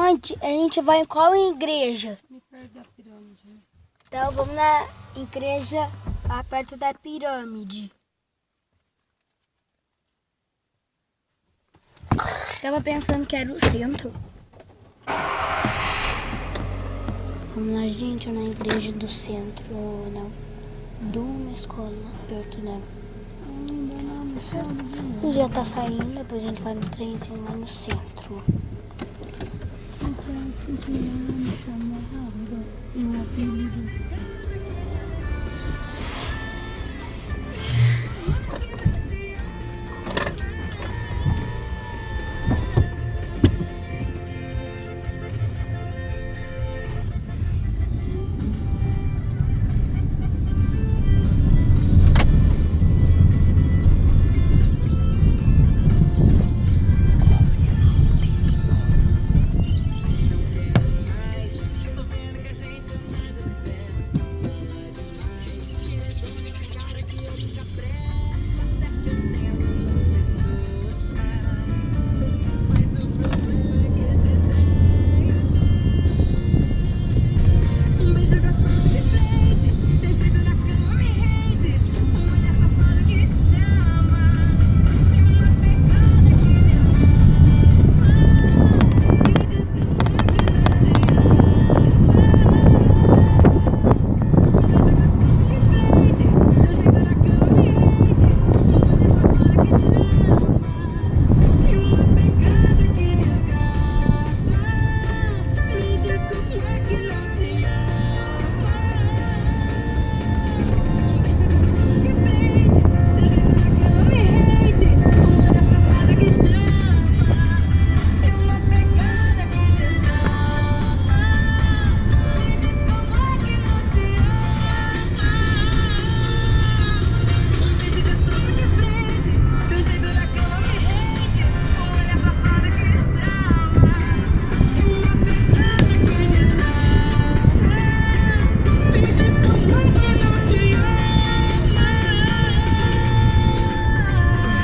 Mãe, a gente vai em qual igreja? Me perto da pirâmide, né? Então vamos na igreja lá perto da pirâmide. Tava pensando que era o centro. Vamos lá, gente, na igreja do centro, não. De uma escola lá perto, não. Já tá saindo, depois a gente vai no trenzinho lá no centro. Então, assim que ela me chamava, eu apelido.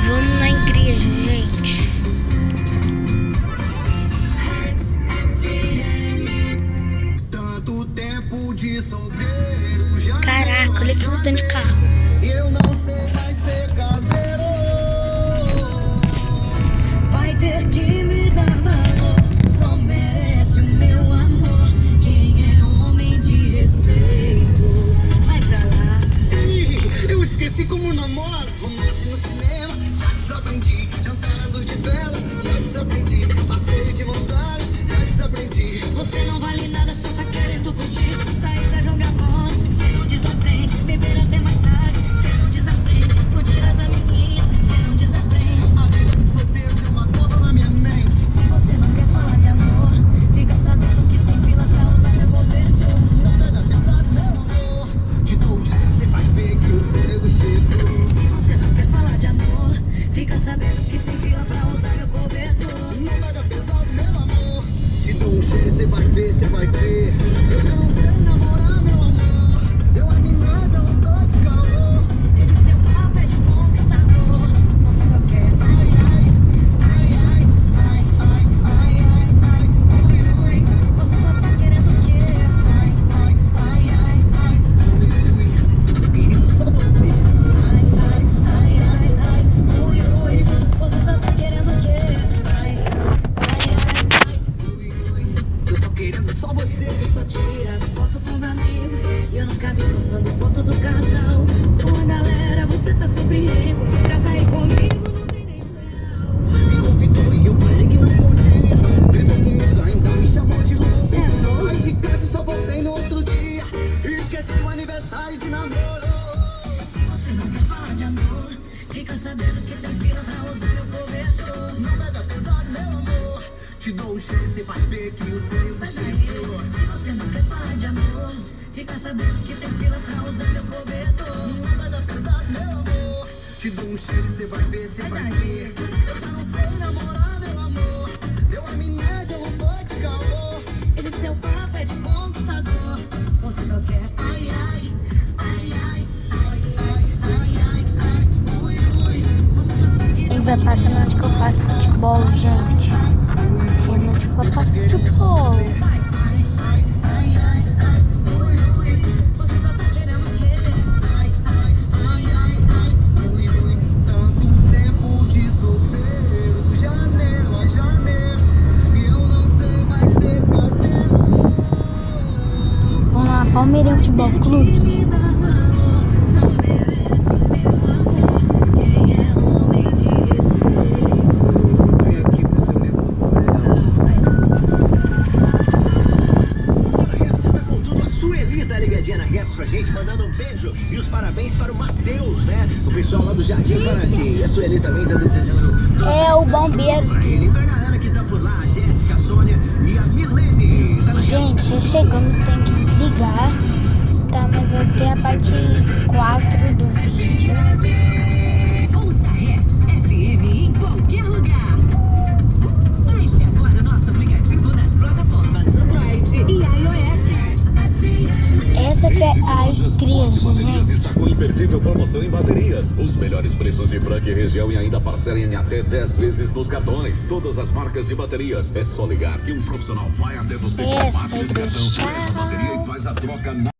Vamos na igreja, gente. Tanto tempo de solteiro já. Caraca, olha aqui o tanto de carro. Eu não sei mais ser caseiro. Vai ter que me dar valor, só merece o meu amor. Quem é homem de respeito, vai pra lá. Ih, eu esqueci como namoro. Romance no cinema, já desaprendi. Jantando de vela, já desaprendi. Passeio de montanha, já desaprendi. Você não vale nada, só tá querendo curtir. Sair pra jogar bola, cê não desaprende. Beber até mais tarde, cê não desaprende. Curtir as amiguinhas, cê não desaprende. A vida de solteiro deu uma nova na minha mente. Se você não quer falar de amor, fica sabendo que tem fila pra usar meu cobertor. Não pega pesado, meu amor. De tudo você vai ver que o cego chegou. Se você não quer falar de amor, fica sabendo que tem fila pra usar meu cobertor. Não pega pesado, meu amor. Te dou um cheiro, você vai ver, você vai ver. Eu já não sei namorar, meu amor. Deu amnésia, eu não tô de calor. Esse seu papo é de conquistador. Você só quer Ai, ai, ai, ai, ai, ai, ai, ai, ai, ui, ui. você só tá querendo o quê? Ai, ai, ai, ai, ai, ui, ui. Eu tô querendo só você. Ai, ai, ai, ai, ai, ui, ui. Você só tá querendo o quê? Ai, Ui, ui. Eu tô querendo só você. só tira foto com os amigos. E eu nunca vi postando foto do casal. Com a galera, você tá sempre rico. Pra sair comigo, não tem nem real. Me convidou e eu falei que não podia. Gritou comigo, ainda me chamou de louco. Cê é louco? Saí de casa e só voltei no outro dia. Esqueci o aniversário de namoro. Você não quer falar de amor. Fica sabendo que tem fila pra usar meu cobertor. Não pega pesado, meu amor. Te dou um cheiro, você vai ver que o cego Sai daí. chegou. Se você não quer falar de amor, fica sabendo que tem fila pra usar meu cobertor. Não pega pesado, meu amor. Te dou um cheiro, você vai ver, você vai ver. Eu já não sei namorar, meu amor. Deu amnésia, eu não tô de calor. Esse seu papo é de conquistador. Você só quer Ai, ai, ai, ai, ai, ai, ai, ai, ai, ui, ui. você só tá Ele querendo vai passando onde que eu faço futebol, gente. É no de faz futebol. Tanto tempo de solteiro, janeiro a janeiro, e eu não sei mais ser parceiro. Vamos lá, Palmeiras Futebol Clube. Vem aqui pro seu lindo do Borel. A Hertz está com tudo. A Sueli tá ligadinha na Hertz pra gente, mandando um beijo. E os parabéns para o Matheus, né? O pessoal lá do Jardim Paraty. E a Sueli também tá desejando. É o bombeiro. E pra galera que tá por lá, a Jéssica, a Sônia e a Milene. Gente, já chegamos, tem que desligar. Tá, mas vai ter a parte 4 do vídeo. Ouça Hertz FM em qualquer lugar. Baixe agora nosso aplicativo nas plataformas Android e iOS. Essa que é a igreja, gente. Está com imperdível promoção em baterias. Os melhores preços de Franca e região e ainda parcela em até 10 vezes nos cartões. Todas as marcas de baterias. É só ligar que um profissional vai até você. Essa que é a igreja. Pega a bateria e faz a troca na